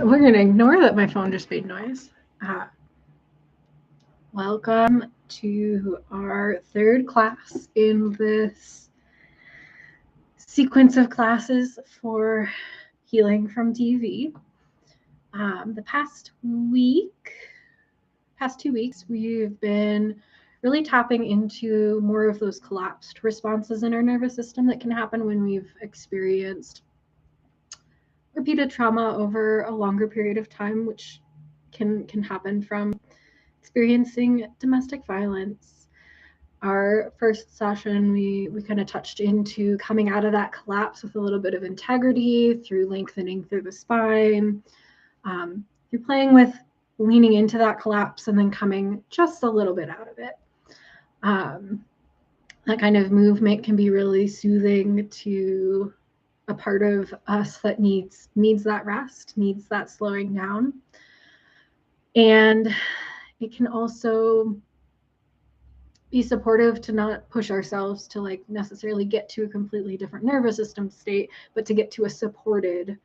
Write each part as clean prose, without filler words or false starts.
We're going to ignore that my phone just made noise. Welcome to our third class in this sequence of classes for healing from TV. The past 2 weeks, we've been really tapping into more of those collapsed responses in our nervous system that can happen when we've experienced repeated trauma over a longer period of time, which can happen from experiencing domestic violence. Our first session, we kind of touched into coming out of that collapse with a little bit of integrity through lengthening through the spine. You're playing with leaning into that collapse and then coming just a little bit out of it. That kind of movement can be really soothing to a part of us that needs that rest, needs that slowing down. And it can also be supportive to not push ourselves to like necessarily get to a completely different nervous system state, but to get to a supported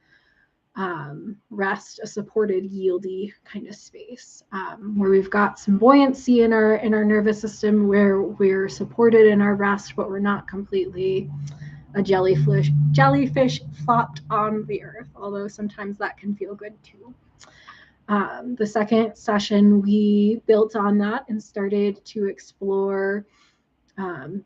rest, a supported yieldy kind of space, where we've got some buoyancy in our nervous system, where we're supported in our rest, but we're not completely a jellyfish flopped on the earth, although sometimes that can feel good too. The second session, we built on that and started to explore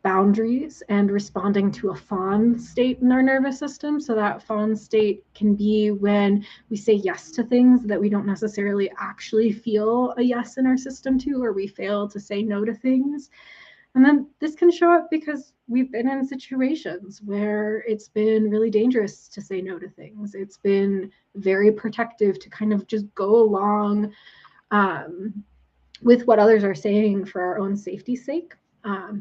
boundaries and responding to a fawn state in our nervous system. So that fawn state can be when we say yes to things that we don't necessarily actually feel a yes in our system to, or we fail to say no to things. And then this can show up because we've been in situations where it's been really dangerous to say no to things. It's been very protective to kind of just go along with what others are saying for our own safety's sake.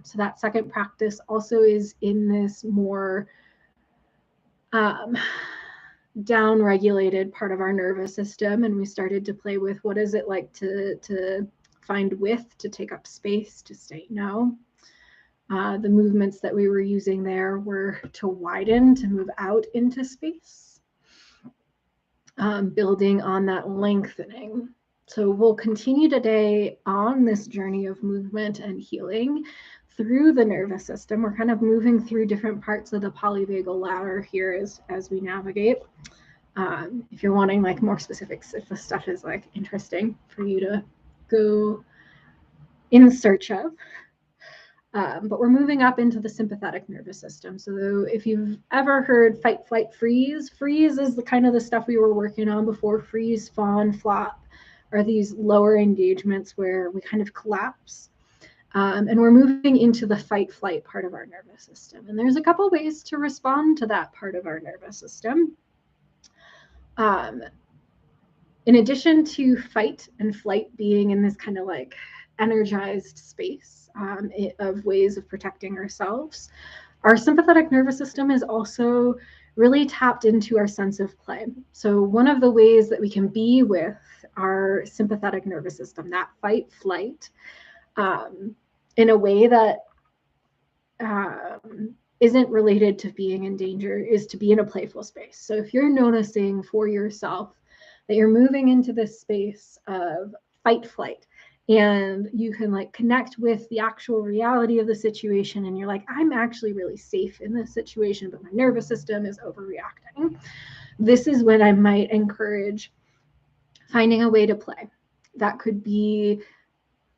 So that second practice also is in this more down-regulated part of our nervous system. And we started to play with what is it like to find width, to take up space, to say no. The movements that we were using there were to widen, to move out into space, building on that lengthening. So we'll continue today on this journey of movement and healing through the nervous system. We're kind of moving through different parts of the polyvagal ladder here as we navigate. If you're wanting like more specifics, if the stuff is like interesting for you to go in search of. But we're moving up into the sympathetic nervous system. So if you've ever heard fight, flight, freeze is the kind of the stuff we were working on before. Freeze, fawn, flop are these lower engagements where we kind of collapse. And we're moving into the fight, flight part of our nervous system. And there's a couple ways to respond to that part of our nervous system. In addition to fight and flight being in this kind of like energized space of ways of protecting ourselves, our sympathetic nervous system is also really tapped into our sense of play. So one of the ways that we can be with our sympathetic nervous system, that fight flight, in a way that isn't related to being in danger, is to be in a playful space. So if you're noticing for yourself that you're moving into this space of fight flight, and you can like connect with the actual reality of the situation, and you're like, I'm actually really safe in this situation, but my nervous system is overreacting. This is when I might encourage finding a way to play. That could be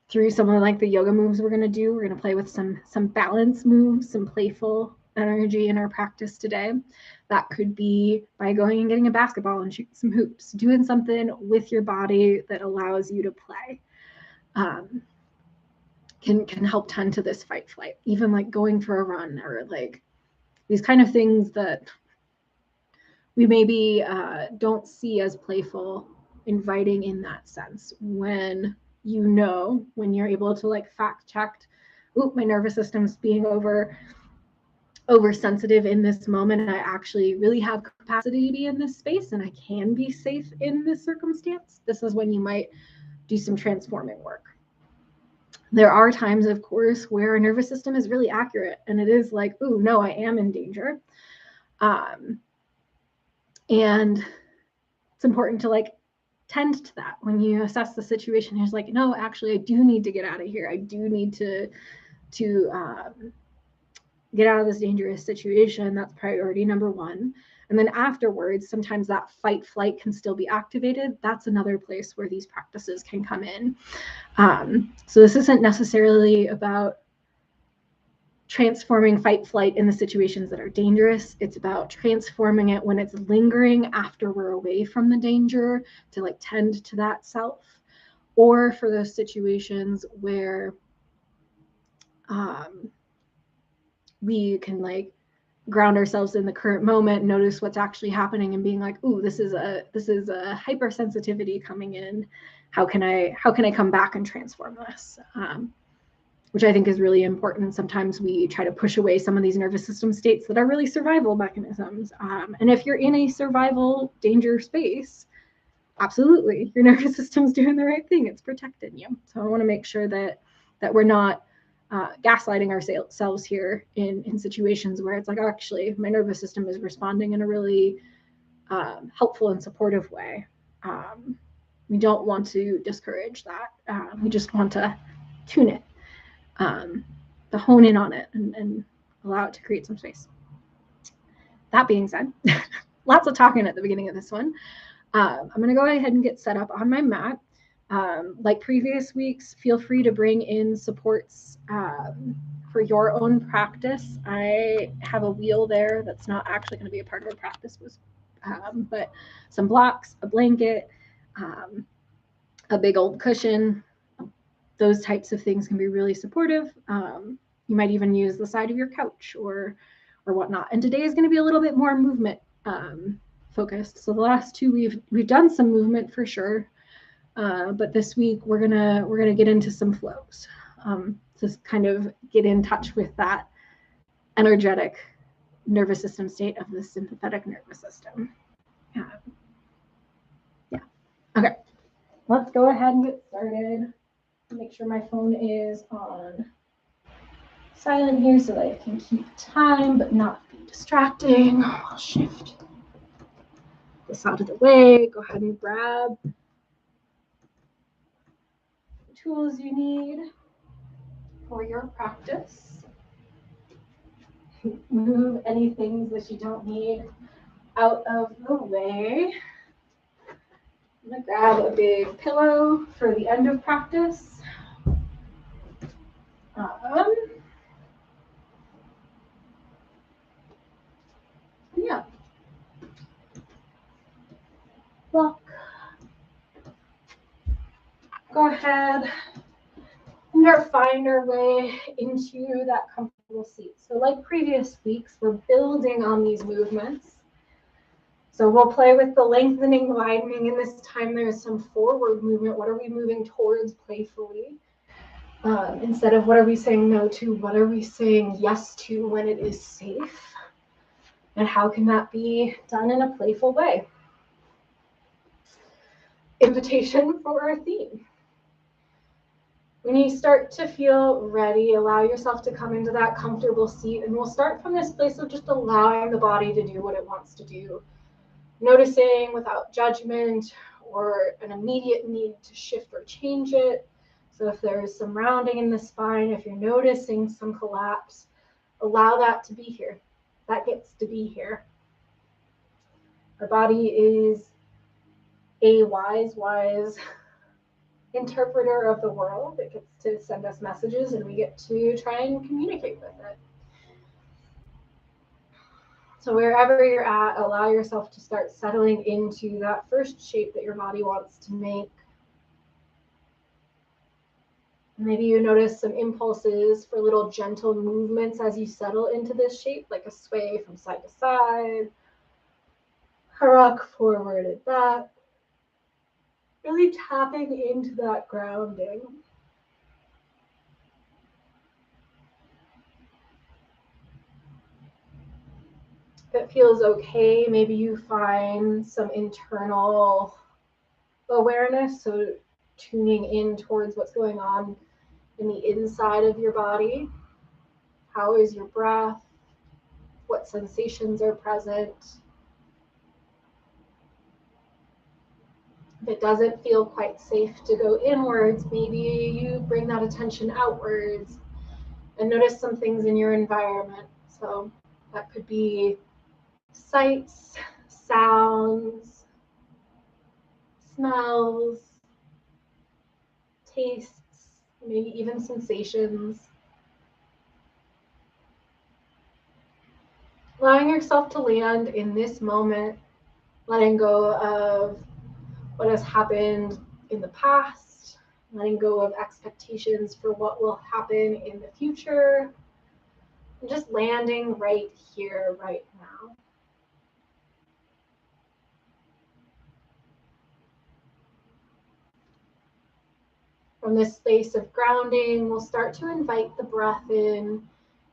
through some of like the yoga moves we're going to do. We're going to play with some balance moves, some playful energy in our practice today. That could be by going and getting a basketball and shooting some hoops, doing something with your body that allows you to play. Can help tend to this fight flight, even like going for a run, or like these kind of things that we maybe don't see as playful, inviting in that sense. When you're able to like fact check, my nervous system's being oversensitive in this moment. I actually really have capacity to be in this space, and I can be safe in this circumstance. This is when you might do some transforming work. There are times, of course, where our nervous system is really accurate, and it is like, no, I am in danger. And it's important to like tend to that when you assess the situation. It's like, no, actually, I do need to get out of here. I do need to get out of this dangerous situation. That's priority number one. And then afterwards, sometimes that fight flight can still be activated. That's another place where these practices can come in. So this isn't necessarily about transforming fight flight in the situations that are dangerous. It's about transforming it when it's lingering after we're away from the danger, to like tend to that self, or for those situations where we can like ground ourselves in the current moment, notice what's actually happening, and being like, ooh, this is a hypersensitivity coming in. How can I come back and transform this? Which I think is really important. Sometimes we try to push away some of these nervous system states that are really survival mechanisms. And if you're in a survival danger space, absolutely, your nervous system's doing the right thing. It's protecting you. So I want to make sure that we're not gaslighting ourselves here in situations where it's like, oh, actually, my nervous system is responding in a really helpful and supportive way. We don't want to discourage that. We just want to tune it, to hone in on it and allow it to create some space. That being said, lots of talking at the beginning of this one. I'm going to go ahead and get set up on my mat. Like previous weeks, feel free to bring in supports for your own practice. I have a wheel there that's not actually going to be a part of the practice, but some blocks, a blanket, a big old cushion. Those types of things can be really supportive. You might even use the side of your couch or whatnot. And today is going to be a little bit more movement focused. So the last two we've done some movement for sure, but this week we're gonna get into some flows. Just kind of get in touch with that energetic nervous system state of the sympathetic nervous system. Yeah. Okay. Let's go ahead and get started. Make sure my phone is on silent here so that I can keep time but not be distracting. I'll shift this out of the way. Go ahead and grab the tools you need for your practice. Move any things that you don't need out of the way. I'm going to grab a big pillow for the end of practice. Yeah. Block. Go ahead and find our way into that comfortable seat. So like previous weeks, we're building on these movements. So we'll play with the lengthening, widening, and this time there's some forward movement. What are we moving towards playfully? Instead of what are we saying no to, what are we saying yes to when it is safe? And how can that be done in a playful way? Invitation for our theme. When you start to feel ready, allow yourself to come into that comfortable seat, and we'll start from this place of just allowing the body to do what it wants to do. Noticing without judgment or an immediate need to shift or change it. So if there's some rounding in the spine, if you're noticing some collapse, allow that to be here. That gets to be here. Our body is a wise interpreter of the world. It gets to send us messages and we get to try and communicate with it. So wherever you're at, allow yourself to start settling into that first shape that your body wants to make. Maybe you notice some impulses for little gentle movements as you settle into this shape, like a sway from side to side, a rock forward and back. Really tapping into that grounding. If it feels okay, maybe you find some internal awareness, so tuning in towards what's going on in the inside of your body. How is your breath? what sensations are present. If it doesn't feel quite safe to go inwards, maybe you bring that attention outwards and notice some things in your environment. So that could be sights, sounds, smells, tastes, maybe even sensations. Allowing yourself to land in this moment, letting go of what has happened in the past, letting go of expectations for what will happen in the future, and just landing right here, right now. From this space of grounding, we'll start to invite the breath in,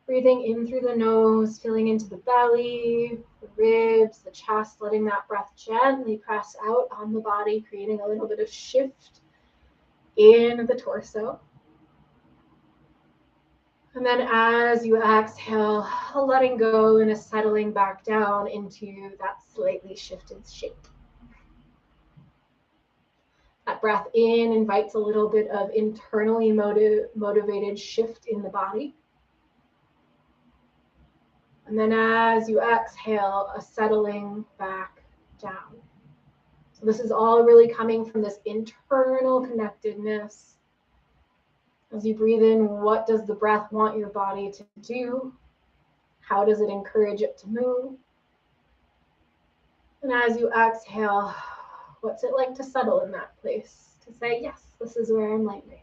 breathing in through the nose, feeling into the belly, the ribs, the chest, letting that breath gently press out on the body, creating a little bit of shift in the torso. And then as you exhale, letting go and settling back down into that slightly shifted shape. That breath in invites a little bit of internally motivated shift in the body. And then as you exhale, a settling back down. So this is all really coming from this internal connectedness. As you breathe in, what does the breath want your body to do? How does it encourage it to move? And as you exhale, what's it like to settle in that place? To say, yes, this is where I'm landing.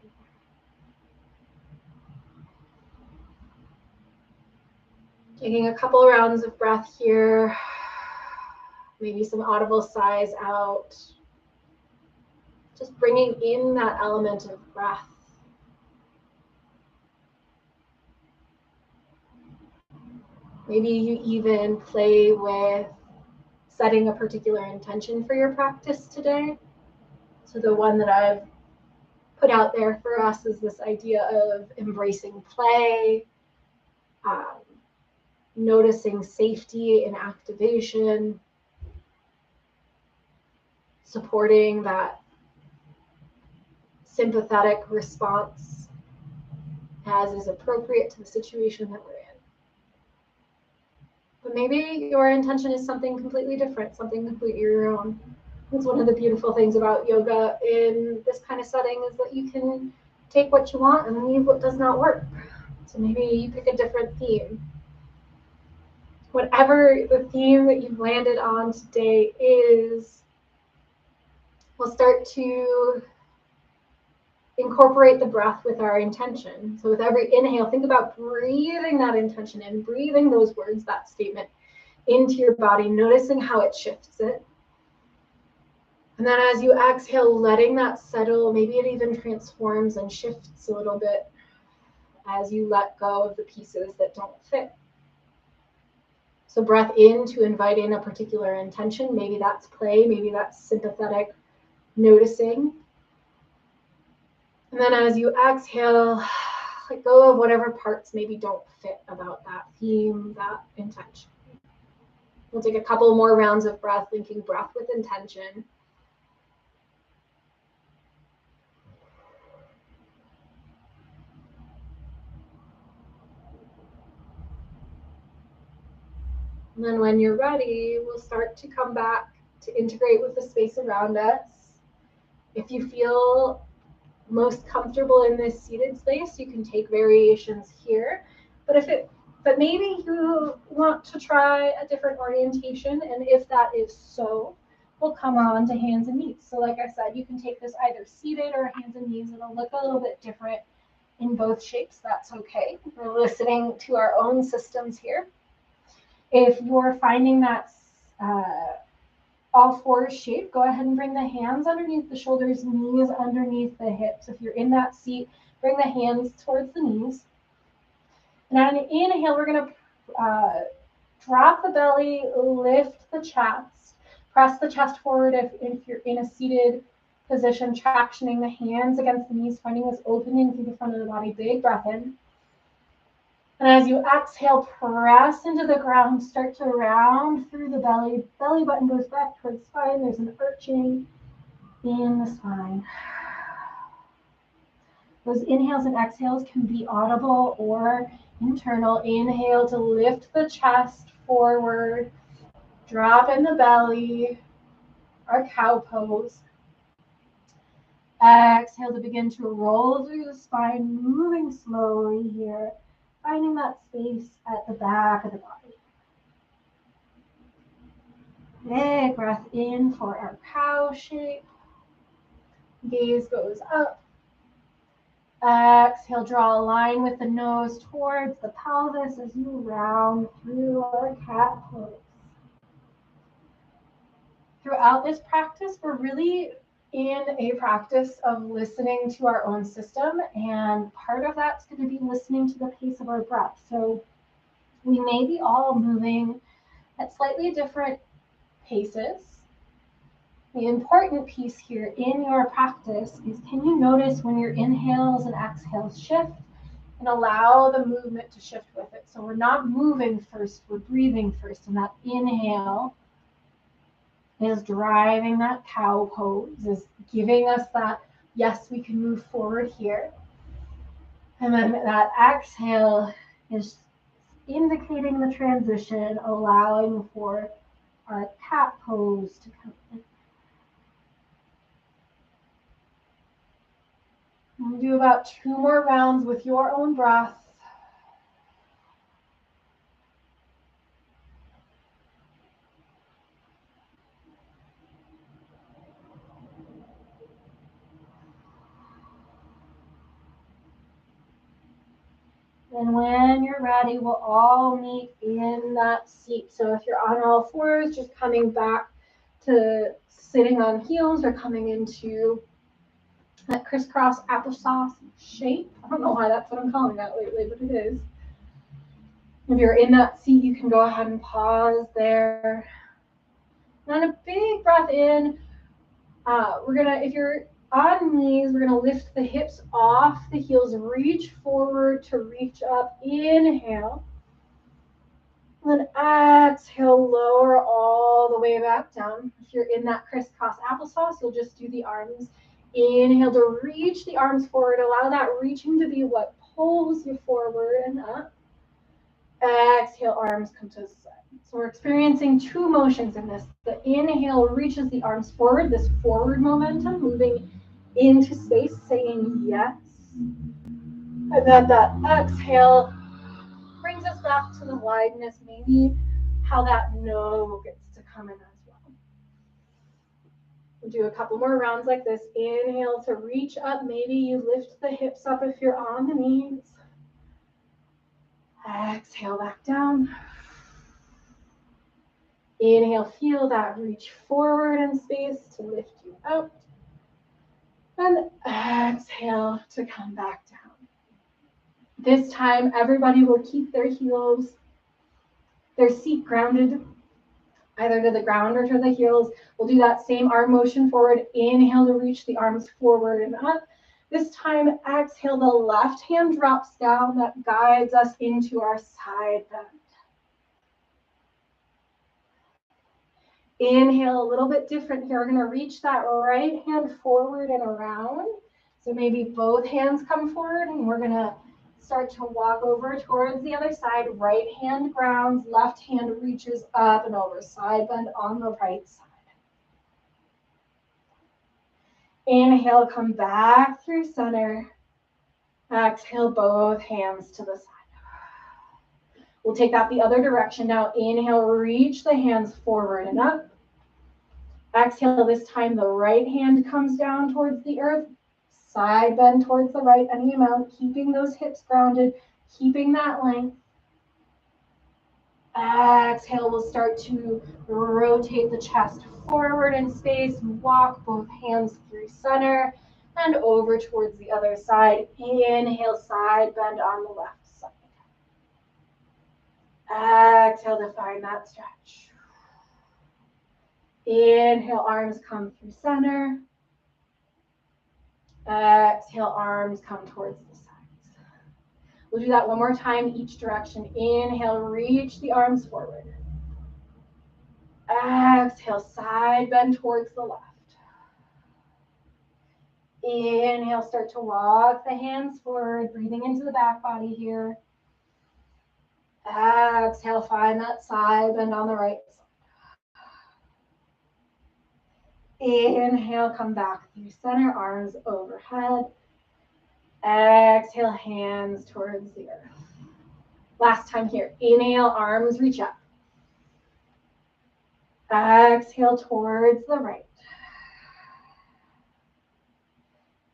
Taking a couple rounds of breath here. Maybe some audible sighs out. Just bringing in that element of breath. Maybe you even play with setting a particular intention for your practice today. So the one that I've put out there for us is this idea of embracing play, noticing safety and activation, supporting that sympathetic response as is appropriate to the situation that we're in. But maybe your intention is something completely different, something completely your own. That's one of the beautiful things about yoga in this kind of setting is that you can take what you want and leave what does not work. So maybe you pick a different theme. Whatever the theme that you've landed on today is, we'll start to incorporate the breath with our intention. So with every inhale, think about breathing that intention in, breathing those words, that statement into your body, noticing how it shifts it. And then as you exhale, letting that settle, maybe it even transforms and shifts a little bit as you let go of the pieces that don't fit. So breath in to invite in a particular intention. Maybe that's play, maybe that's sympathetic noticing. And then as you exhale, let go of whatever parts maybe don't fit about that theme, that intention. We'll take a couple more rounds of breath, linking breath with intention. And then when you're ready, we'll start to come back to integrate with the space around us. If you feel most comfortable in this seated space, you can take variations here. But maybe you want to try a different orientation, and if that is so, we'll come on to hands and knees. So like I said, you can take this either seated or hands and knees. It'll look a little bit different in both shapes. That's okay. We're listening to our own systems here. If you're finding that all fours shape, go ahead and bring the hands underneath the shoulders, knees underneath the hips. If you're in that seat, bring the hands towards the knees. And on an inhale, we're going to drop the belly, lift the chest, press the chest forward if you're in a seated position, tractioning the hands against the knees, finding this opening through the front of the body. Big breath in. And as you exhale, press into the ground, start to round through the belly. Belly button goes back towards the spine. There's an arching in the spine. Those inhales and exhales can be audible or internal. Inhale to lift the chest forward. Drop in the belly, our cow pose. Exhale to begin to roll through the spine, moving slowly here, finding that space at the back of the body. Big breath in for our cow shape. Gaze goes up. Exhale, draw a line with the nose towards the pelvis as you round through our cat pose. Throughout this practice, we're really in a practice of listening to our own system, and part of that's going to be listening to the pace of our breath. So we may be all moving at slightly different paces. The important piece here in your practice is, can you notice when your inhales and exhales shift, and allow the movement to shift with it? So we're not moving first, we're breathing first, and that inhale is driving that cow pose, is giving us that, yes, we can move forward here. And then that exhale is indicating the transition, allowing for our cat pose to come in. We'll do about 2 more rounds with your own breath. And when you're ready, we'll all meet in that seat. So if you're on all fours, just coming back to sitting on heels or coming into that crisscross applesauce shape. I don't know why that's what I'm calling that lately, but it is. If you're in that seat, you can go ahead and pause there. And a big breath in. If you're on knees, we're gonna lift the hips off the heels, reach forward to reach up. Inhale. And then exhale, lower all the way back down. If you're in that crisscross applesauce, you'll just do the arms. Inhale to reach the arms forward. Allow that reaching to be what pulls you forward and up. Exhale, arms come to the side. So we're experiencing 2 motions in this. The inhale reaches the arms forward, this forward momentum, moving into space, saying yes. And then that exhale brings us back to the wideness, maybe how that no gets to come in as well. We'll do a couple more rounds like this. Inhale to reach up. Maybe you lift the hips up if you're on the knees. Exhale back down. Inhale, feel that reach forward in space to lift you out. And exhale to come back down. This time, everybody will keep their heels, their seat grounded, either to the ground or to the heels. We'll do that same arm motion forward. Inhale to reach the arms forward and up. This time, exhale, the left hand drops down. That guides us into our side bend. Inhale, a little bit different here. We're going to reach that right hand forward and around. So maybe both hands come forward, and we're going to start to walk over towards the other side. Right hand grounds, left hand reaches up and over. Side bend on the right side. Inhale, come back through center. Exhale, both hands to the side. We'll take that the other direction now. Inhale, reach the hands forward and up. Exhale, this time the right hand comes down towards the earth. Side bend towards the right, any amount, keeping those hips grounded, keeping that length. Exhale, we'll start to rotate the chest forward in space. Walk both hands through center and over towards the other side. Inhale, side bend on the left side. Exhale to find that stretch. Inhale, arms come through center. Exhale, arms come towards the sides. We'll do that one more time, each direction. Inhale, reach the arms forward. Exhale, side bend towards the left. Inhale, start to walk the hands forward, breathing into the back body here. Exhale, find that side bend on the right side. Inhale, come back through center, arms overhead. Exhale, hands towards the earth. Last time here. Inhale, arms reach up. Exhale towards the right.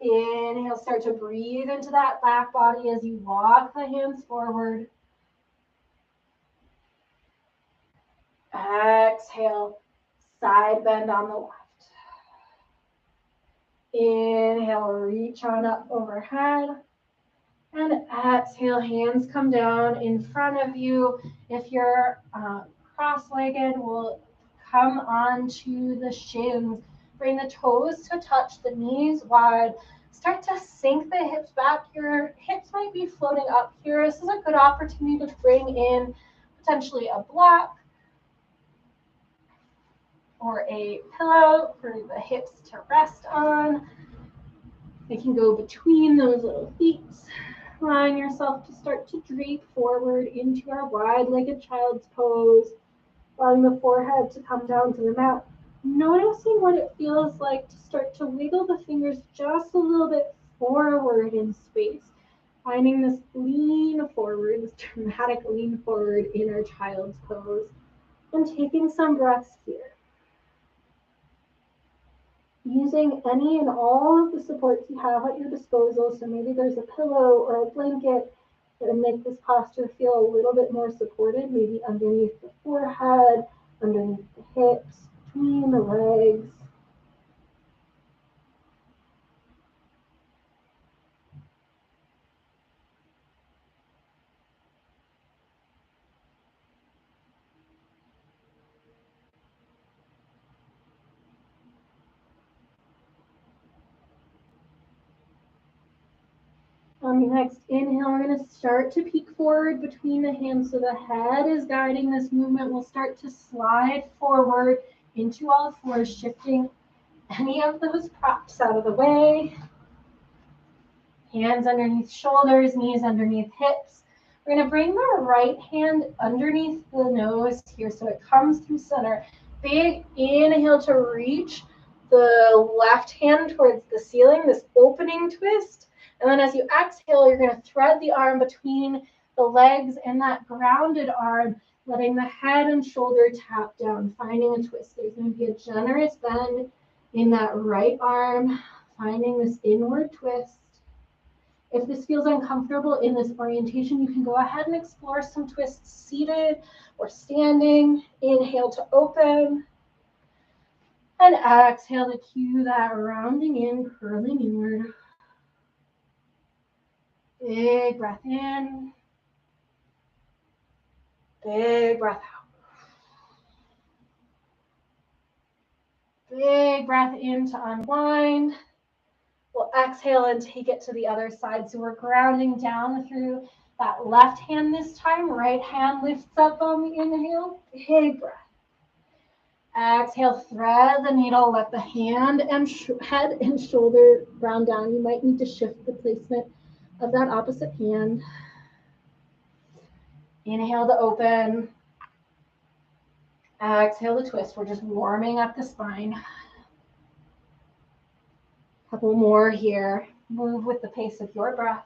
Inhale, start to breathe into that back body as you walk the hands forward. Exhale, side bend on the left. Inhale, reach on up overhead. And exhale, hands come down in front of you. If you're cross-legged, we'll come onto the shins. Bring the toes to touch the knees wide. Start to sink the hips back. Your hips might be floating up here. This is a good opportunity to bring in potentially a block or a pillow for the hips to rest on. They can go between those little feet. Allowing yourself to start to drape forward into our wide-legged child's pose. Allowing the forehead to come down to the mat. Noticing what it feels like to start to wiggle the fingers just a little bit forward in space. Finding this lean forward, this dramatic lean forward in our child's pose. And taking some breaths here. Using any and all of the supports you have at your disposal. So maybe there's a pillow or a blanket that would make this posture feel a little bit more supported, maybe underneath the forehead, underneath the hips, between the legs. On the next inhale, we're going to start to peek forward between the hands. So the head is guiding this movement. We'll start to slide forward into all fours, shifting any of those props out of the way. Hands underneath shoulders, knees underneath hips. We're going to bring the right hand underneath the nose here so it comes through center. Big inhale to reach the left hand towards the ceiling, this opening twist. And then as you exhale, you're going to thread the arm between the legs and that grounded arm, letting the head and shoulder tap down, finding a twist. There's going to be a generous bend in that right arm, finding this inward twist. If this feels uncomfortable in this orientation, you can go ahead and explore some twists seated or standing. Inhale to open. And exhale to cue that rounding in, curling inward. Big breath in. Big breath out. Big breath in to unwind. We'll exhale and take it to the other side. So we're grounding down through that left hand this time. Right hand lifts up on the inhale. Big breath. Exhale, thread the needle. Let the hand and head and shoulder ground down. You might need to shift the placement of that opposite hand. Inhale to open. Exhale to twist. We're just warming up the spine. Couple more here. Move with the pace of your breath.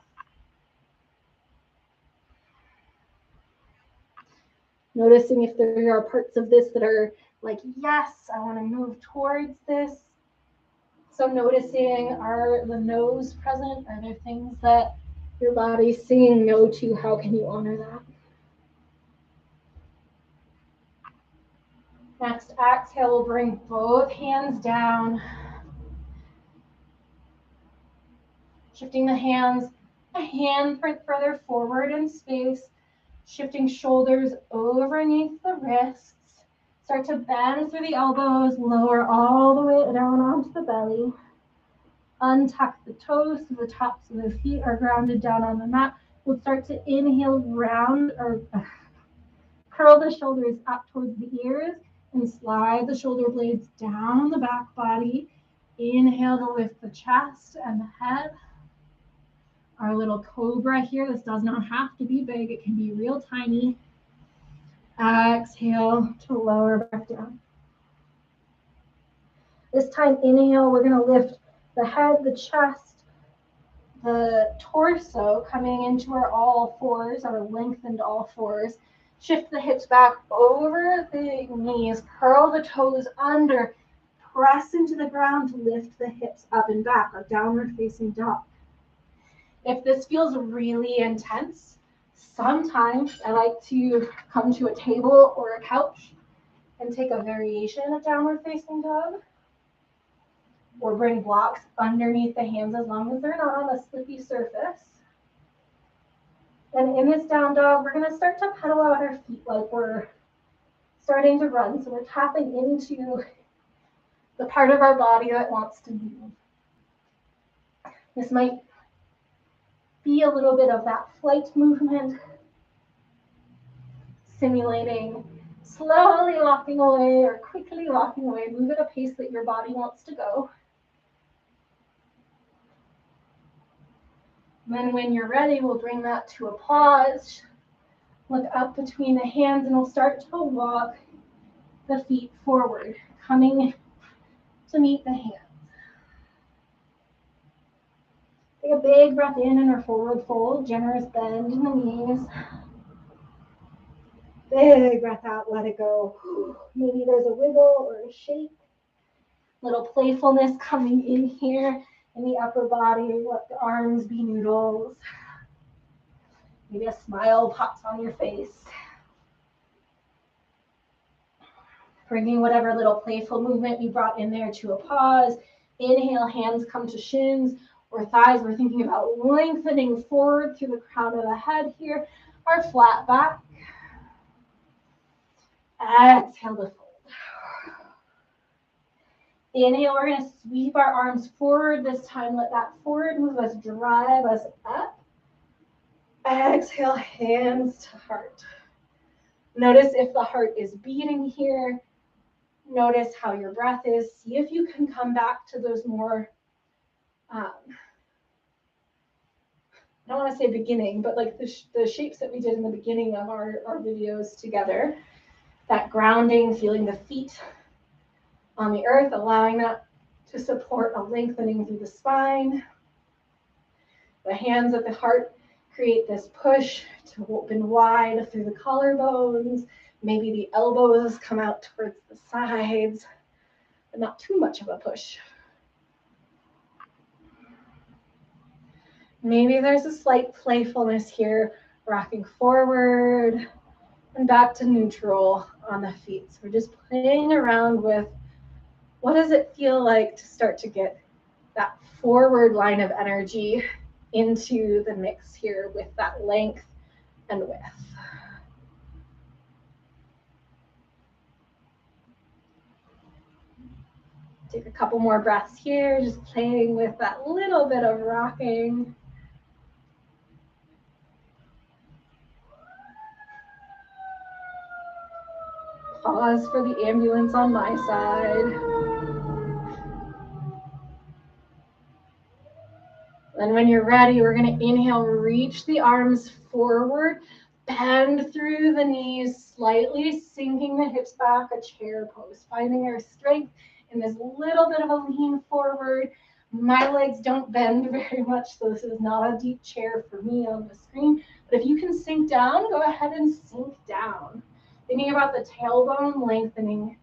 Noticing if there are parts of this that are like, yes, I want to move towards this. So noticing, are the no's present? Are there things that your body's saying no to? How can you honor that? Next exhale, we'll bring both hands down. Shifting the hands a handprint further forward in space. Shifting shoulders overneath the wrists. Start to bend through the elbows, lower all the way down onto the belly. Untuck the toes so the tops of the feet are grounded down on the mat. We'll start to inhale, round or curl the shoulders up towards the ears and slide the shoulder blades down the back body. Inhale to lift the chest and the head. Our little cobra here, this does not have to be big, it can be real tiny. Exhale to lower back down. This time, inhale, we're gonna lift the head, the chest, the torso, coming into our all fours, our lengthened all fours. Shift the hips back over the knees, curl the toes under, press into the ground to lift the hips up and back, our downward facing dog. If this feels really intense, sometimes I like to come to a table or a couch and take a variation of downward facing dog, or bring blocks underneath the hands as long as they're not on a slippy surface. And in this down dog, we're gonna start to pedal out our feet like we're starting to run. So we're tapping into the part of our body that wants to move. This might be a little bit of that flight movement, simulating slowly walking away or quickly walking away. Move at a pace that your body wants to go. And then when you're ready, we'll bring that to a pause. Look up between the hands and we'll start to walk the feet forward, coming to meet the hands. Take a big breath in our forward fold, generous bend in the knees. Big breath out, let it go. Maybe there's a wiggle or a shake. Little playfulness coming in here in the upper body. Let the arms be noodles. Maybe a smile pops on your face. Bringing whatever little playful movement you brought in there to a pause. Inhale, hands come to shins or thighs. We're thinking about lengthening forward through the crown of the head here. Our flat back. Exhale to fold. Inhale, we're going to sweep our arms forward. This time, let that forward movement drive us up. Exhale, hands to heart. Notice if the heart is beating here. Notice how your breath is. See if you can come back to those more, I don't want to say beginning, but like the shapes that we did in the beginning of our videos together. That grounding, feeling the feet on the earth, allowing that to support a lengthening through the spine. The hands at the heart create this push to open wide through the collarbones. Maybe the elbows come out towards the sides, but not too much of a push. Maybe there's a slight playfulness here, rocking forward and back to neutral on the feet. So we're just playing around with what does it feel like to start to get that forward line of energy into the mix here with that length and width. Take a couple more breaths here, just playing with that little bit of rocking. Pause for the ambulance on my side. Then when you're ready, we're going to inhale, reach the arms forward, bend through the knees, slightly sinking the hips back, a chair pose, finding our strength in this little bit of a lean forward. My legs don't bend very much, so this is not a deep chair for me on the screen. But if you can sink down, go ahead and sink down. Thinking about the tailbone lengthening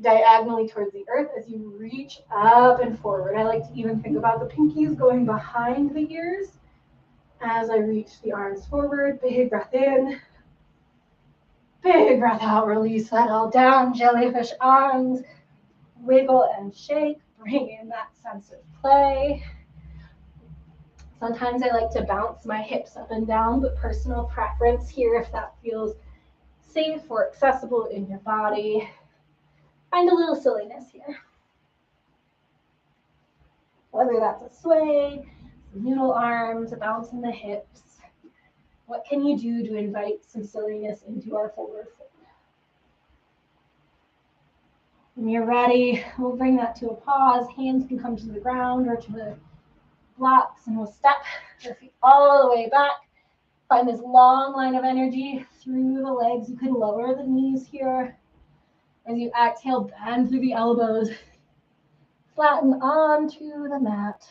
diagonally towards the earth as you reach up and forward. I like to even think about the pinkies going behind the ears as I reach the arms forward. Big breath in. Big breath out. Release that all down. Jellyfish arms. Wiggle and shake. Bring in that sense of play. Sometimes I like to bounce my hips up and down, but personal preference here if that feels safe or accessible in your body. Find a little silliness here. Whether that's a sway, noodle arms, a bounce in the hips. What can you do to invite some silliness into our forward fold? When you're ready, we'll bring that to a pause. Hands can come to the ground or to the blocks, and we'll step our feet all the way back. Find this long line of energy through the legs. You can lower the knees here. As you exhale, bend through the elbows. Flatten onto the mat.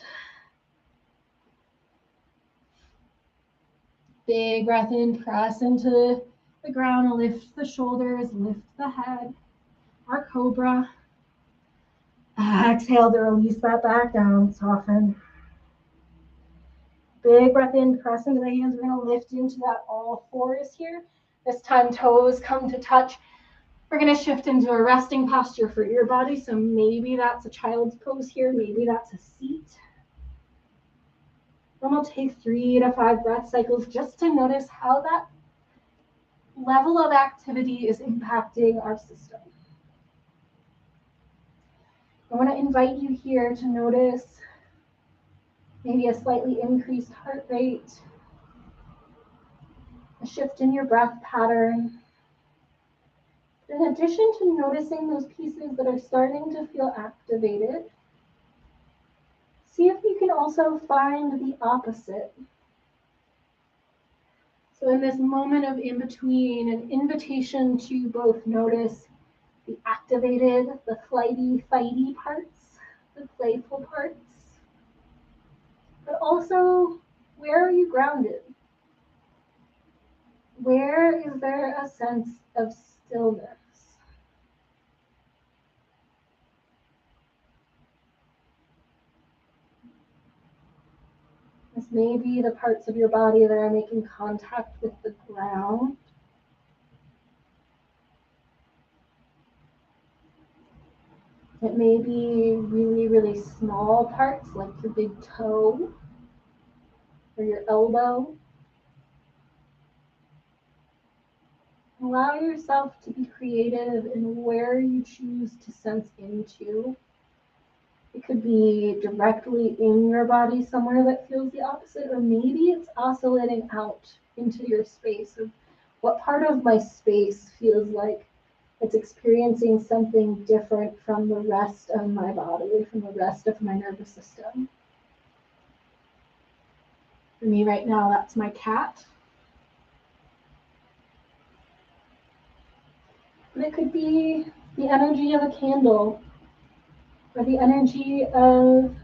Big breath in, press into the ground, lift the shoulders, lift the head. Our cobra. Exhale to release that back down, soften. Big breath in, press into the hands. We're going to lift into that all fours here. This time toes come to touch. We're going to shift into a resting posture for your body. So maybe that's a child's pose here. Maybe that's a seat. Then we'll take 3 to 5 breath cycles just to notice how that level of activity is impacting our system. I want to invite you here to notice maybe a slightly increased heart rate, a shift in your breath pattern. In addition to noticing those pieces that are starting to feel activated, see if you can also find the opposite. So in this moment of in-between, an invitation to both notice the activated, the flighty, fighty parts, the playful parts, but also, where are you grounded? Where is there a sense of stillness? This may be the parts of your body that are making contact with the ground. It may be really, really small parts like your big toe or your elbow. Allow yourself to be creative in where you choose to sense into. It could be directly in your body somewhere that feels the opposite, or maybe it's oscillating out into your space of what part of my space feels like it's experiencing something different from the rest of my body, from the rest of my nervous system. For me right now, that's my cat. But it could be the energy of a candle, or the energy of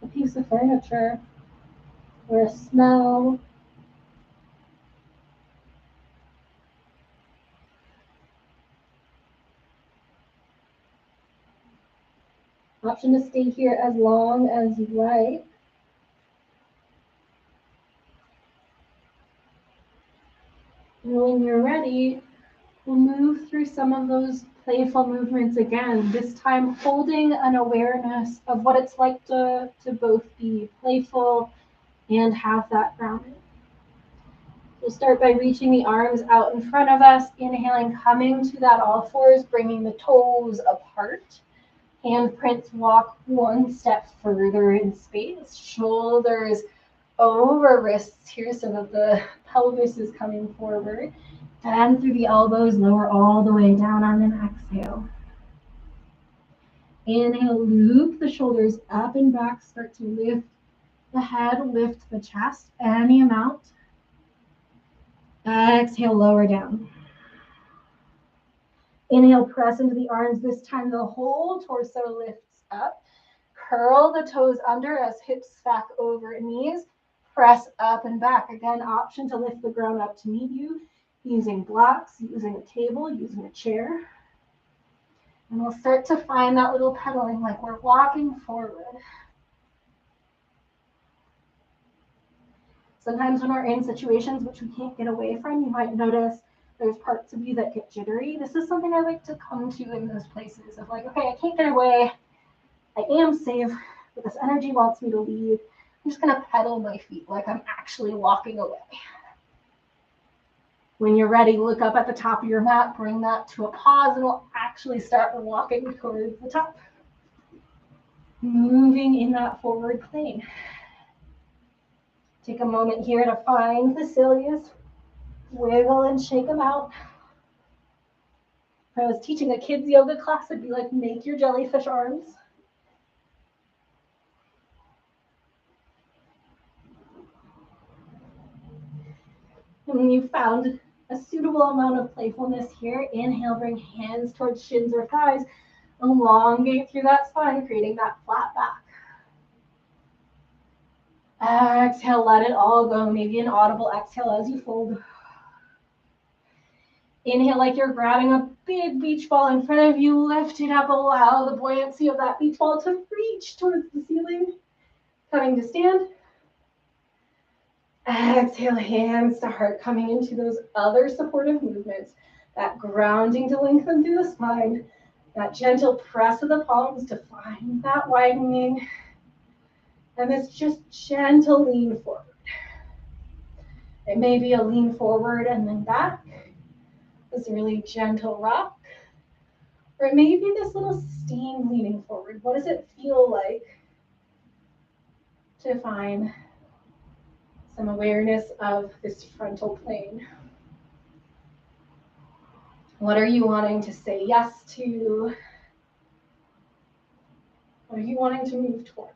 a piece of furniture, or a smell. Option to stay here as long as you like. And when you're ready, we'll move through some of those playful movements again, this time holding an awareness of what it's like to both be playful and have that grounding. We'll start by reaching the arms out in front of us, inhaling, coming to that all fours, bringing the toes apart. Handprints walk one step further in space, shoulders over wrists here so that the pelvis is coming forward. Bend through the elbows, lower all the way down on an exhale. Inhale, loop the shoulders up and back, start to lift the head, lift the chest, any amount. Exhale, lower down. Inhale, press into the arms. This time the whole torso lifts up. Curl the toes under as hips stack over knees. Press up and back. Again, option to lift the ground up to meet you, using blocks, using a table, using a chair. And we'll start to find that little pedaling like we're walking forward. Sometimes when we're in situations which we can't get away from, you might notice there's parts of you that get jittery. This is something I like to come to in those places of like, okay, I can't get away. I am safe, but this energy wants me to leave. I'm just going to pedal my feet like I'm actually walking away. When you're ready, look up at the top of your mat, bring that to a pause, and we'll actually start walking towards the top. Moving in that forward plane. Take a moment here to find the cilius. Wiggle and shake them out. If I was teaching a kids yoga class, I'd be like, make your jellyfish arms. And when you found a suitable amount of playfulness here, inhale, bring hands towards shins or thighs. Elongate through that spine, creating that flat back. Exhale, let it all go. Maybe an audible exhale as you fold. Inhale like you're grabbing a big beach ball in front of you. Lift it up. Allow the buoyancy of that beach ball to reach towards the ceiling. Coming to stand. Exhale, hands to heart, coming into those other supportive movements. That grounding to lengthen through the spine. That gentle press of the palms to find that widening. And this just gentle lean forward. It may be a lean forward and then back. This really gentle rock. Or it may be this little steam leaning forward. What does it feel like to find some awareness of this frontal plane? What are you wanting to say yes to? What are you wanting to move towards?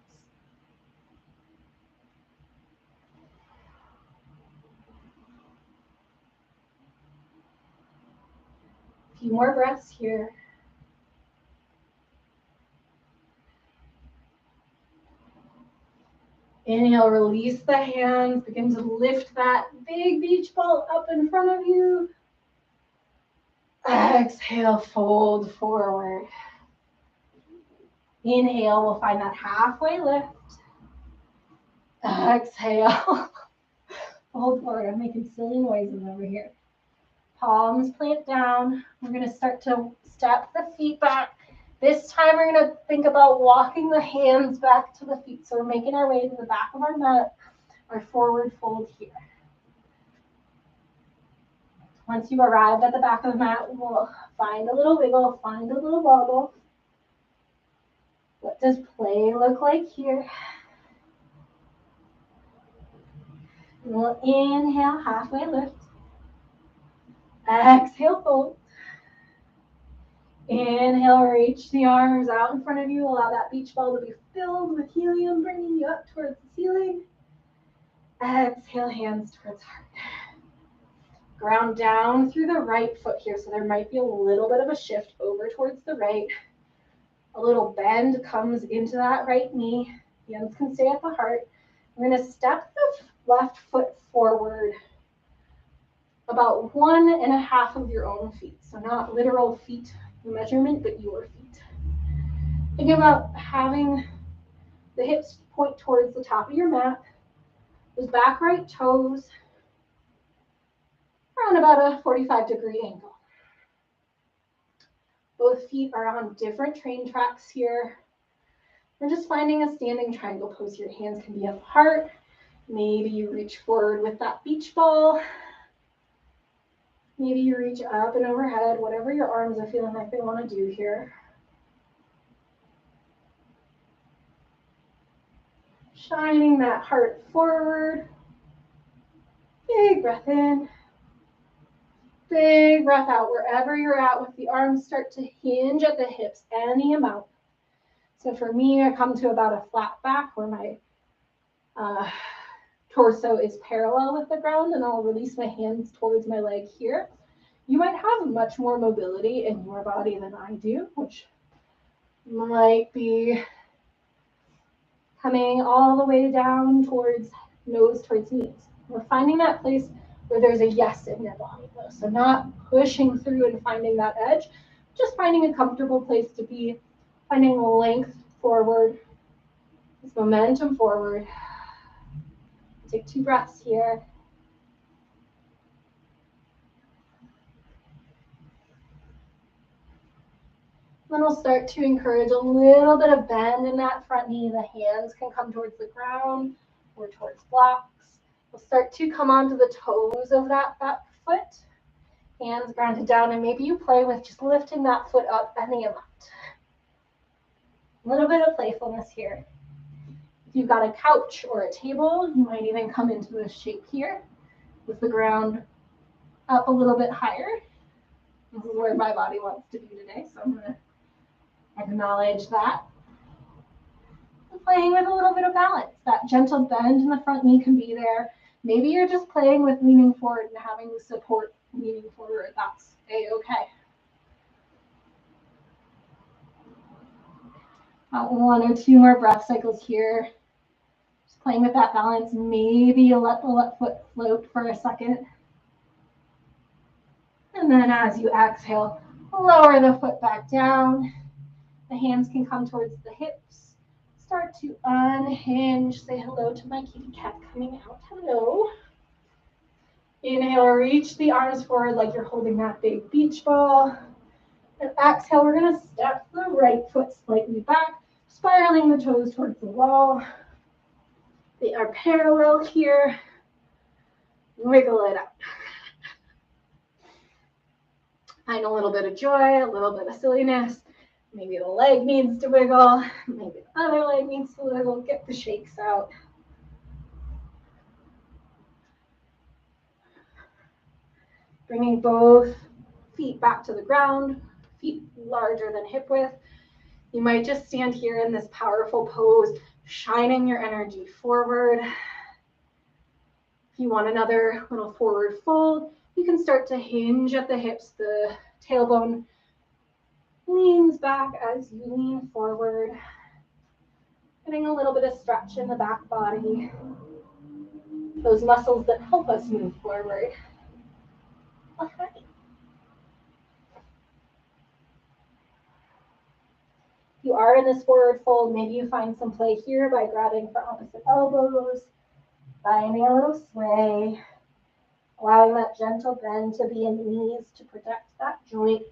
A few more breaths here. Inhale, release the hands. Begin to lift that big beach ball up in front of you. Exhale, fold forward. Inhale, we'll find that halfway lift. Exhale, fold forward. I'm making silly noises over here. Palms plant down. We're going to start to step the feet back. This time we're going to think about walking the hands back to the feet. So we're making our way to the back of our mat, our forward fold here. Once you've arrived at the back of the mat, we'll find a little wiggle, find a little wobble. What does play look like here? We'll inhale, halfway lift. Exhale, fold. Inhale, reach the arms out in front of you. Allow that beach ball to be filled with helium, bringing you up towards the ceiling. Exhale, hands towards heart. Ground down through the right foot here. So there might be a little bit of a shift over towards the right. A little bend comes into that right knee. Hands can stay at the heart. We're going to step the left foot forward about 1.5 of your own feet. So not literal feet measurement, but your feet. Think about having the hips point towards the top of your mat. Those back right toes around about a 45-degree angle. Both feet are on different train tracks here. We're just finding a standing triangle pose. Your hands can be at the heart. Maybe you reach forward with that beach ball. Maybe you reach up and overhead, whatever your arms are feeling like they want to do here. Shining that heart forward. Big breath in. Big breath out. Wherever you're at with the arms, start to hinge at the hips any amount. So for me, I come to about a flat back where my torso is parallel with the ground, and I'll release my hands towards my leg here. You might have much more mobility in your body than I do, which might be coming all the way down towards nose towards knees. We're finding that place where there's a yes in your body, though. So not pushing through and finding that edge, just finding a comfortable place to be, finding length forward, this momentum forward. Take 2 breaths here. Then we'll start to encourage a little bit of bend in that front knee. The hands can come towards the ground or towards blocks. We'll start to come onto the toes of that back foot. Hands grounded down, and maybe you play with just lifting that foot up any amount. A little bit of playfulness here. If you've got a couch or a table, you might even come into this shape here with the ground up a little bit higher. This is where my body wants to be today, so I'm going to acknowledge that. And playing with a little bit of balance. That gentle bend in the front knee can be there. Maybe you're just playing with leaning forward and having the support leaning forward. That's a-okay. One or two more breath cycles here. Just playing with that balance. Maybe you let the left foot float for a second. And then as you exhale, lower the foot back down. The hands can come towards the hips. Start to unhinge. Say hello to my kitty cat coming out. Hello. Inhale, reach the arms forward like you're holding that big beach ball. And exhale, we're going to step the right foot slightly back, spiraling the toes towards the wall. They are parallel here. Wiggle it out. Find a little bit of joy, a little bit of silliness. Maybe the leg needs to wiggle. Maybe the other leg needs to wiggle. Get the shakes out. Bringing both feet back to the ground, feet larger than hip width. You might just stand here in this powerful pose, shining your energy forward. If you want another little forward fold, you can start to hinge at the hips. The tailbone leans back as you lean forward. Getting a little bit of stretch in the back body. Those muscles that help us move forward. Okay. If you are in this forward fold, maybe you find some play here by grabbing for opposite elbows, finding a little sway, allowing that gentle bend to be in the knees to protect that joint.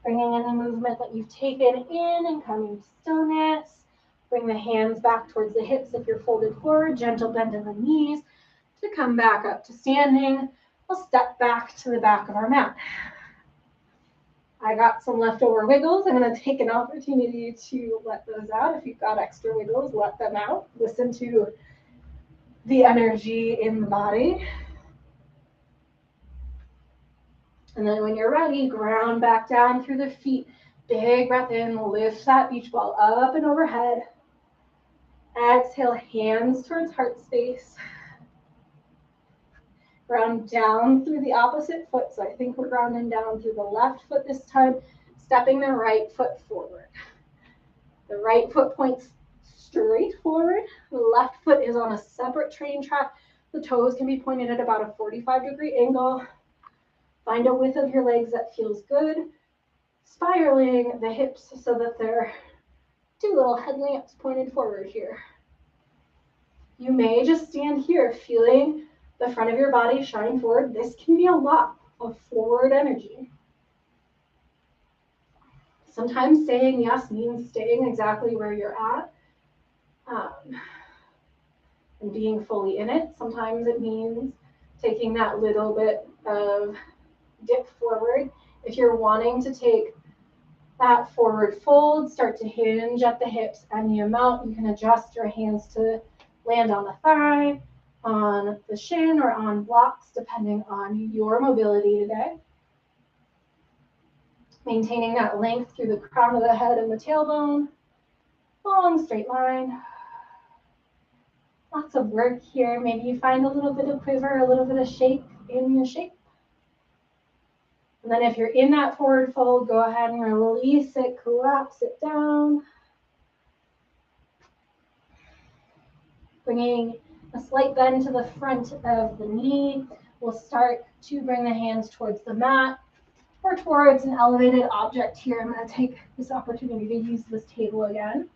Bringing any movement that you've taken in and coming to stillness. Bring the hands back towards the hips if you're folded forward. Gentle bend in the knees to come back up to standing. We'll step back to the back of our mat. I got some leftover wiggles. I'm going to take an opportunity to let those out. If you've got extra wiggles, let them out. Listen to the energy in the body. And then when you're ready, ground back down through the feet. Big breath in, lift that beach ball up and overhead. Exhale, hands towards heart space. Ground down through the opposite foot. So I think we're grounding down through the left foot this time, stepping the right foot forward. The right foot points straight forward. The left foot is on a separate train track. The toes can be pointed at about a 45-degree angle. Find a width of your legs that feels good. Spiraling the hips so that they're two little headlamps pointed forward here. You may just stand here feeling the front of your body shine forward. This can be a lot of forward energy. Sometimes saying yes means staying exactly where you're at and being fully in it. Sometimes it means taking that little bit of dip forward. If you're wanting to take that forward fold, start to hinge at the hips and the amount, you can adjust your hands to land on the thigh, on the shin, or on blocks, depending on your mobility today. Maintaining that length through the crown of the head and the tailbone. Long straight line. Lots of work here. Maybe you find a little bit of quiver, a little bit of shake in the shape. And then if you're in that forward fold, go ahead and release it, collapse it down. Bringing a slight bend to the front of the knee. We'll start to bring the hands towards the mat or towards an elevated object here. I'm going to take this opportunity to use this table again.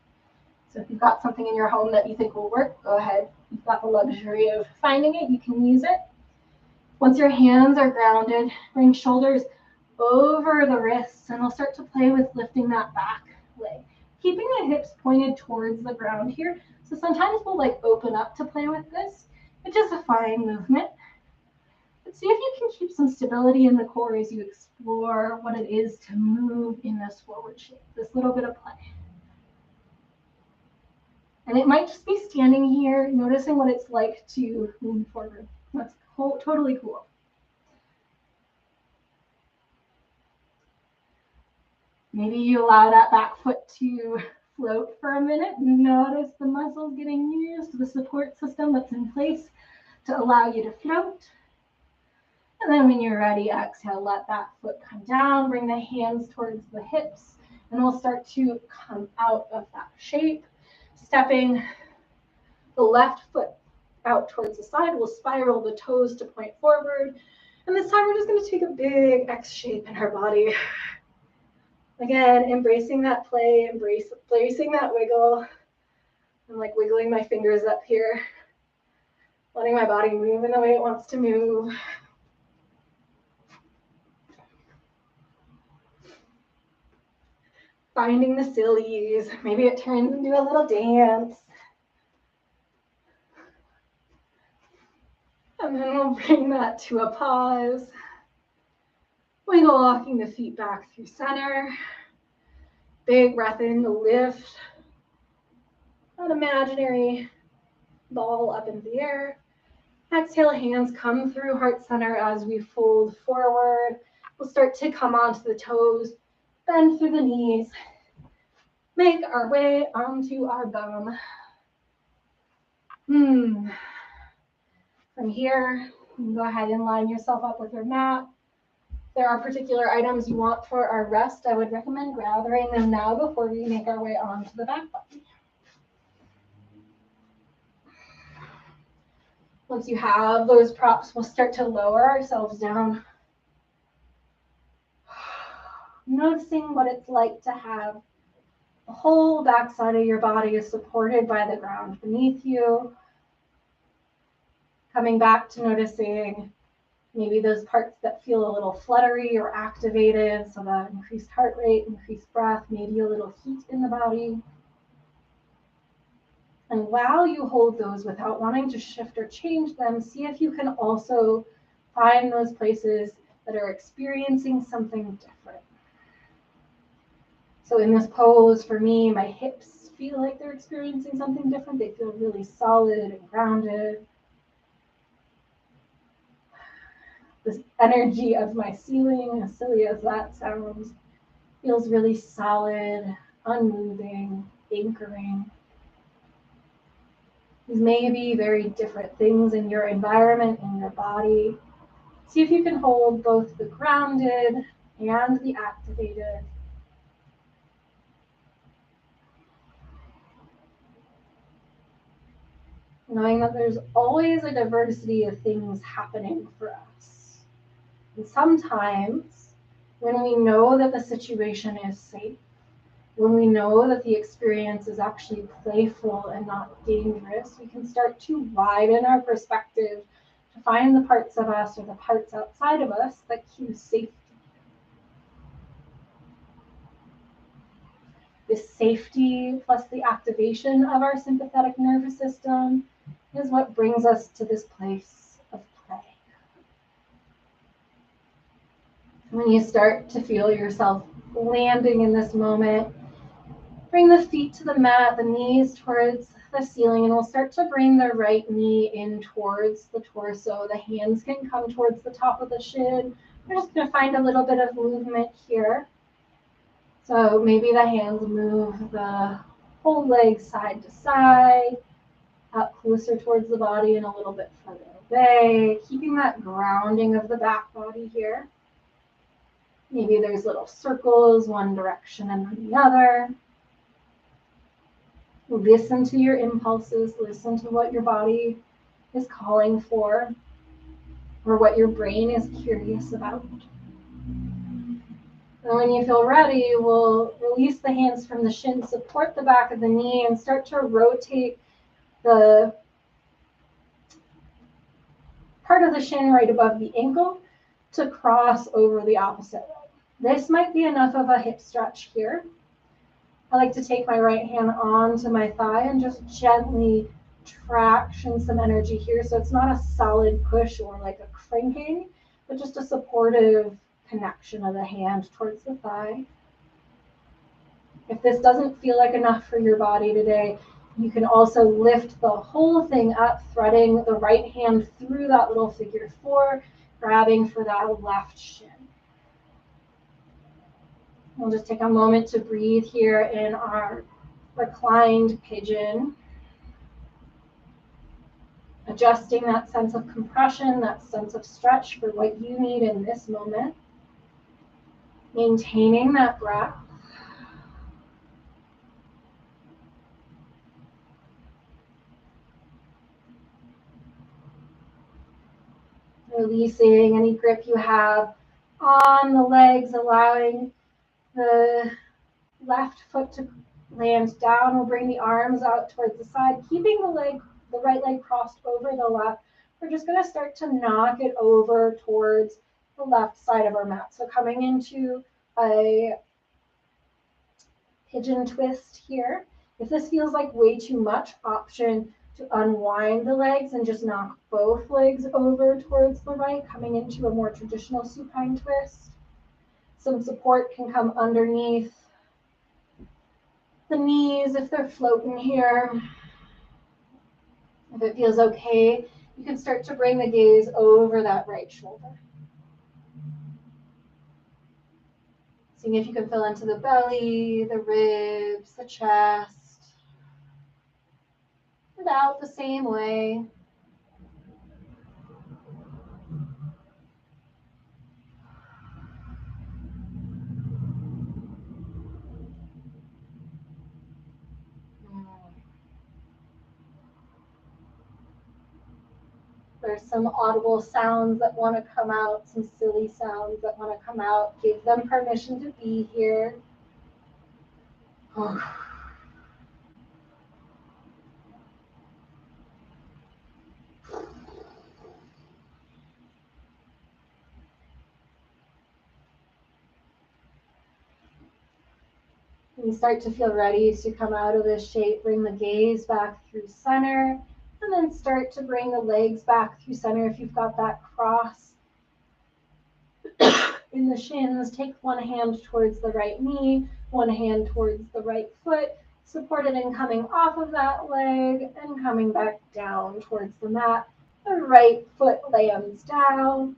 So if you've got something in your home that you think will work, go ahead. You've got the luxury of finding it. You can use it. Once your hands are grounded, bring shoulders over the wrists, and we'll start to play with lifting that back leg. Keeping the hips pointed towards the ground here. So sometimes we'll open up to play with this, which is a fine movement. But See if you can keep some stability in the core as you explore what it is to move in this forward shape, this little bit of play. And it might just be standing here, noticing what it's like to move forward. That's totally cool. Maybe you allow that back foot to float for a minute and notice the muscles getting used to the support system that's in place to allow you to float. And then when you're ready, exhale, let that foot come down, bring the hands towards the hips, and we'll start to come out of that shape, stepping the left foot out towards the side. We'll spiral the toes to point forward. And this time we're just going to take a big X shape in our body. Again, embracing that play, embracing that wiggle. I'm like wiggling my fingers up here, letting my body move in the way it wants to move. Finding the sillies. Maybe it turns into a little dance. And then we'll bring that to a pause. Wiggle walking the feet back through center. Big breath in to lift that imaginary ball up into the air. Exhale, hands come through heart center as we fold forward. We'll start to come onto the toes, bend through the knees, make our way onto our bum. From here, you can go ahead and line yourself up with your mat. If there are particular items you want for our rest, I would recommend gathering them now before we make our way onto the back body. Once you have those props, we'll start to lower ourselves down. Noticing what it's like to have the whole backside of your body is supported by the ground beneath you. Coming back to noticing maybe those parts that feel a little fluttery or activated, so that increased heart rate, increased breath, maybe a little heat in the body. And while you hold those without wanting to shift or change them, see if you can also find those places that are experiencing something different. So in this pose, for me, my hips feel like they're experiencing something different. They feel really solid and grounded. This energy of my ceiling, as silly as that sounds, feels really solid, unmoving, anchoring. These may be very different things in your environment, in your body. See if you can hold both the grounded and the activated. Knowing that there's always a diversity of things happening for us. And sometimes, when we know that the situation is safe, when we know that the experience is actually playful and not dangerous, we can start to widen our perspective to find the parts of us or the parts outside of us that cue safety. This safety plus the activation of our sympathetic nervous system is what brings us to this place of play. When you start to feel yourself landing in this moment, bring the feet to the mat, the knees towards the ceiling, and we'll start to bring the right knee in towards the torso. The hands can come towards the top of the shin. We're just going to find a little bit of movement here. So maybe the hands move the whole leg side to side, up closer towards the body and a little bit further away, keeping that grounding of the back body here. Maybe there's little circles, one direction and then the other. Listen to your impulses, listen to what your body is calling for, or what your brain is curious about. And when you feel ready, we'll release the hands from the shin, support the back of the knee, and start to rotate the part of the shin right above the ankle to cross over the opposite way. This might be enough of a hip stretch here. I like to take my right hand onto my thigh and just gently traction, some energy here. So it's not a solid push or like a cranking, but just a supportive connection of the hand towards the thigh. If this doesn't feel like enough for your body today, you can also lift the whole thing up, threading the right hand through that little figure four, grabbing for that left shin. We'll just take a moment to breathe here in our reclined pigeon, adjusting that sense of compression, that sense of stretch for what you need in this moment, maintaining that breath. Releasing any grip you have on the legs, allowing the left foot to land down. We'll bring the arms out towards the side, keeping the right leg crossed over the left. We're just going to start to knock it over towards the left side of our mat. So coming into a pigeon twist here. If this feels like way too much, option to unwind the legs and just knock both legs over towards the right, coming into a more traditional supine twist. Some support can come underneath the knees if they're floating here. If it feels okay, you can start to bring the gaze over that right shoulder. Seeing if you can fill into the belly, the ribs, the chest. And out the same way. There's some audible sounds that want to come out, some silly sounds that want to come out. Give them permission to be here. When you start to feel ready to come out of this shape, bring the gaze back through center, and then start to bring the legs back through center. If you've got that cross in the shins, take one hand towards the right knee, one hand towards the right foot, support it in coming off of that leg and coming back down towards the mat. The right foot lands down.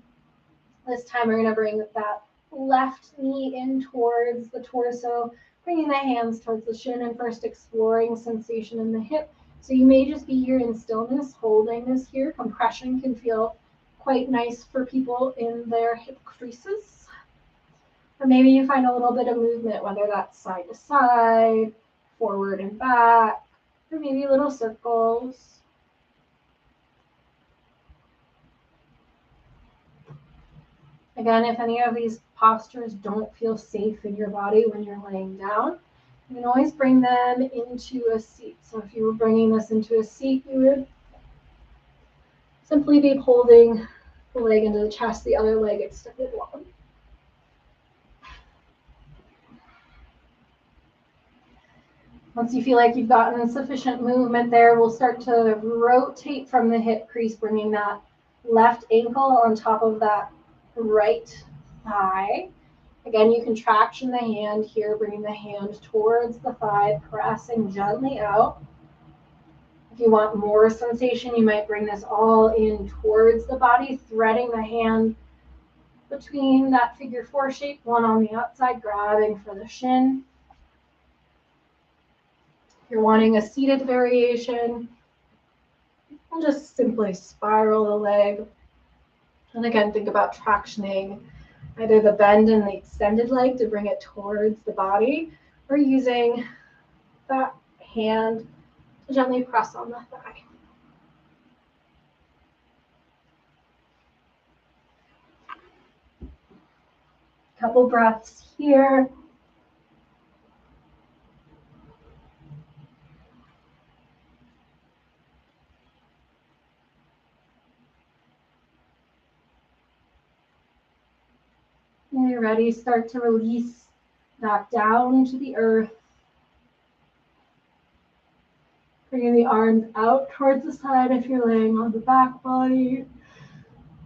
This time we're going to bring that left knee in towards the torso, bringing the hands towards the shin and first exploring sensation in the hip. So you may just be here in stillness, holding this here. Compression can feel quite nice for people in their hip creases. Or maybe you find a little bit of movement, whether that's side to side, forward and back, or maybe little circles. Again, if any of these postures don't feel safe in your body when you're laying down, you can always bring them into a seat. So if you were bringing this into a seat, you would simply be holding the leg into the chest, the other leg extended long. Once you feel like you've gotten sufficient movement there, we'll start to rotate from the hip crease, bringing that left ankle on top of that right thigh. Again, you can traction the hand here, bringing the hand towards the thigh, pressing gently out. If you want more sensation, you might bring this all in towards the body, threading the hand between that figure four shape, one on the outside, grabbing for the shin. If you're wanting a seated variation, and just simply spiral the leg. And again, think about tractioning either the bend in the extended leg to bring it towards the body, or using that hand to gently press on the thigh. Couple breaths here. When you're ready, start to release back down into the earth. Bringing the arms out towards the side if you're laying on the back body.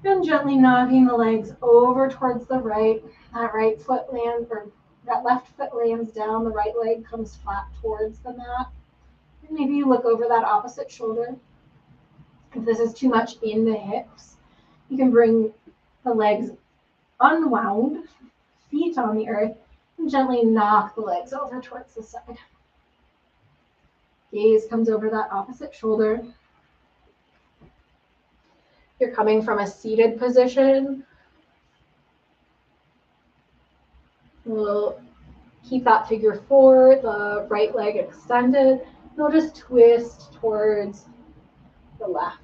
And gently knocking the legs over towards the right. That right foot lands, or that left foot lands down. The right leg comes flat towards the mat. And maybe you look over that opposite shoulder. If this is too much in the hips, you can bring the legs unwound, feet on the earth, and gently knock the legs over towards the side. Gaze comes over that opposite shoulder. You're coming from a seated position. We'll keep that figure four, the right leg extended. We'll just twist towards the left.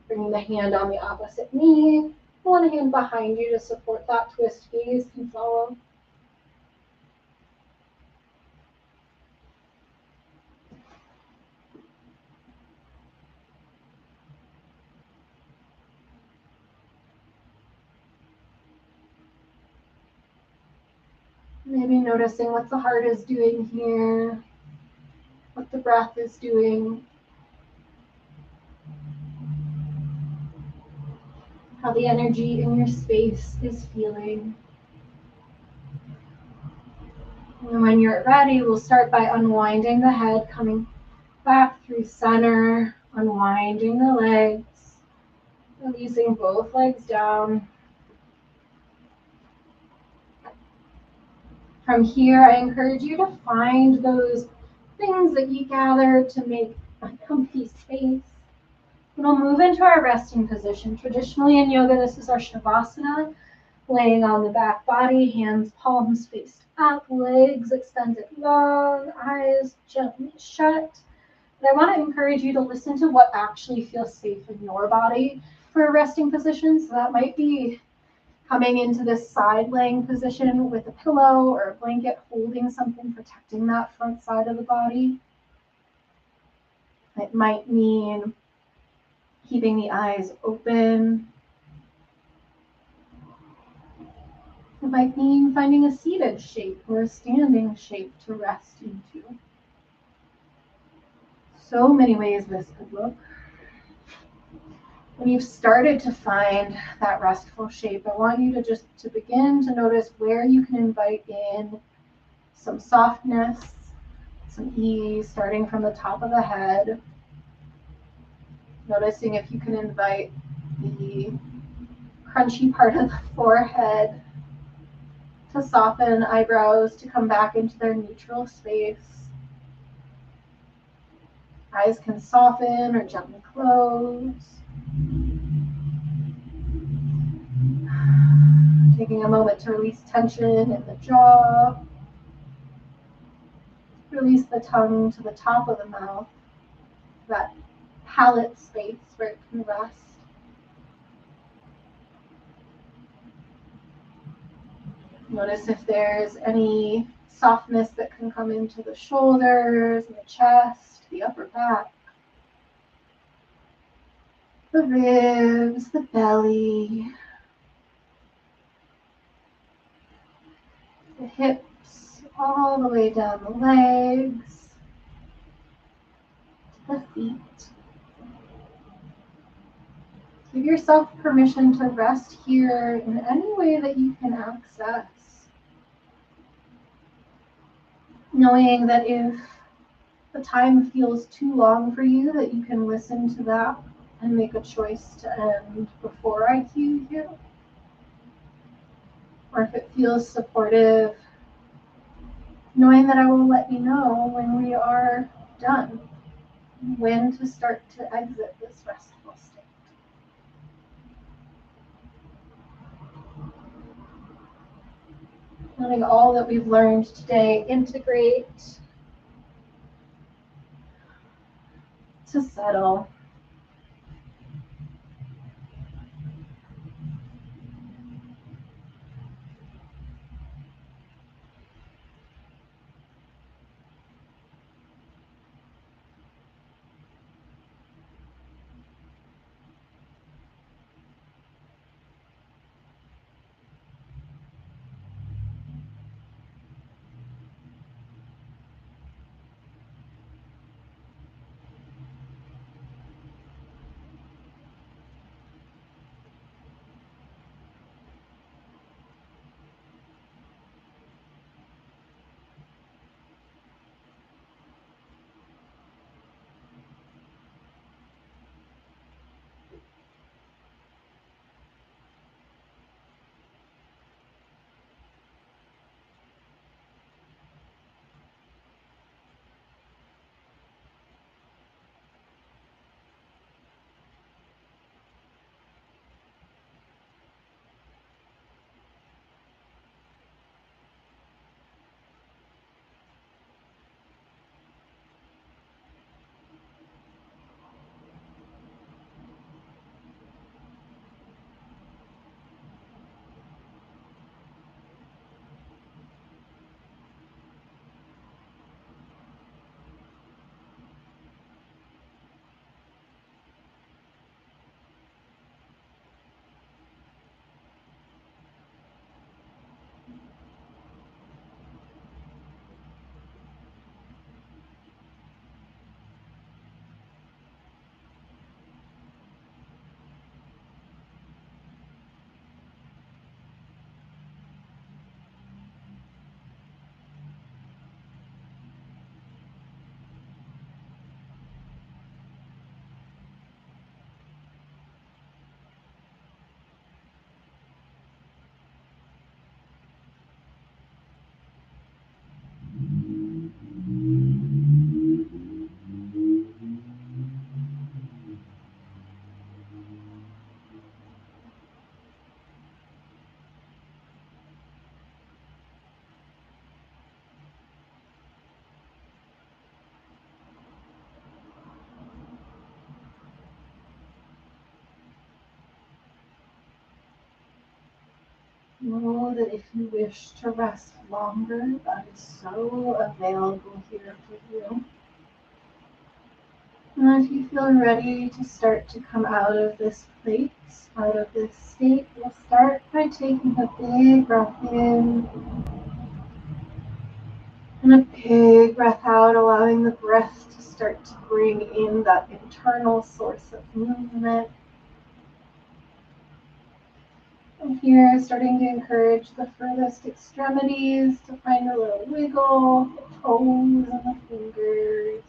Bringing the hand on the opposite knee. One hand behind you to support that twist. Gaze can follow. Maybe noticing what the heart is doing here, what the breath is doing, how the energy in your space is feeling. And when you're ready, we'll start by unwinding the head, coming back through center, unwinding the legs, releasing both legs down. From here, I encourage you to find those things that you gather to make a comfy space. We'll move into our resting position. Traditionally in yoga, this is our Shavasana, laying on the back body, hands, palms faced up, legs extended long, eyes gently shut. But I want to encourage you to listen to what actually feels safe in your body for a resting position. So that might be coming into this side laying position with a pillow or a blanket holding something, protecting that front side of the body. It might mean keeping the eyes open. It might mean finding a seated shape or a standing shape to rest into. So many ways this could look. When you've started to find that restful shape, I want you to begin to notice where you can invite in some softness, some ease, starting from the top of the head. Noticing if you can invite the crunchy part of the forehead to soften, eyebrows to come back into their neutral space. Eyes can soften or gently close. Taking a moment to release tension in the jaw. Release the tongue to the top of the mouth, that palate space where it can rest. Notice if there's any softness that can come into the shoulders, the chest, the upper back, the ribs, the belly, the hips, all the way down the legs, to the feet. Give yourself permission to rest here in any way that you can access. Knowing that if the time feels too long for you, that you can listen to that and make a choice to end before I cue you. Or if it feels supportive, knowing that I will let you know when we are done, when to start to exit this restful state. Letting all that we've learned today integrate, to settle. Know that if you wish to rest longer, that is so available here for you. And if you feel ready to start to come out of this place, out of this state, we'll start by taking a big breath in and a big breath out, allowing the breath to start to bring in that internal source of movement. And here, starting to encourage the furthest extremities to find a little wiggle, the toes and the fingers.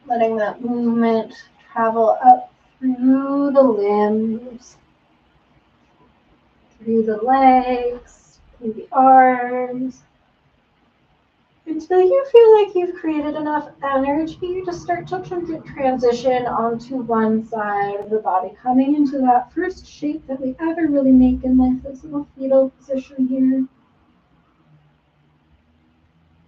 Letting that movement travel up through the limbs, through the legs, through the arms, until you feel like you've created enough energy to start to transition onto one side of the body, coming into that first shape that we ever really make in life, this little fetal position here.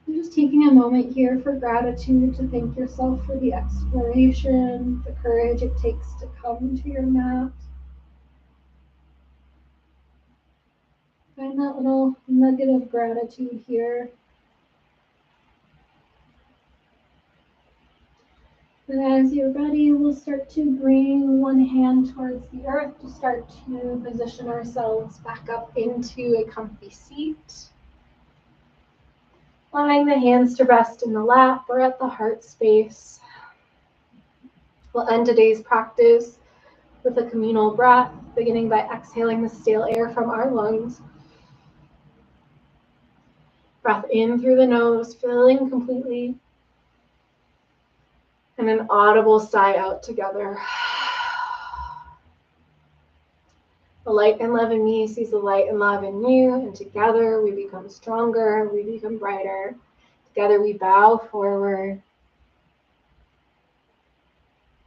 And just taking a moment here for gratitude to thank yourself for the exploration, the courage it takes to come to your mat. Find that little nugget of gratitude here. And as you're ready, we'll start to bring one hand towards the earth to start to position ourselves back up into a comfy seat. Allowing the hands to rest in the lap or at the heart space. We'll end today's practice with a communal breath, beginning by exhaling the stale air from our lungs. Breath in through the nose, filling completely. And an audible sigh out together. The light and love in me sees the light and love in you, and together we become stronger, we become brighter. Together we bow forward.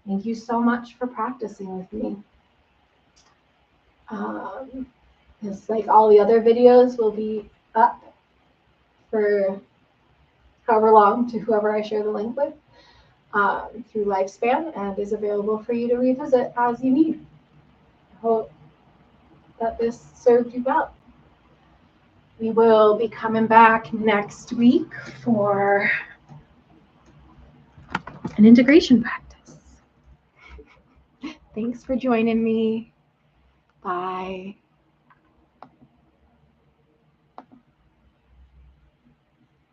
Thank you so much for practicing with me. It's like all the other videos will be up for however long to whoever I share the link with through Lifespan, and is available for you to revisit as you need. I hope that this served you well. We will be coming back next week for an integration practice. Thanks for joining me. Bye.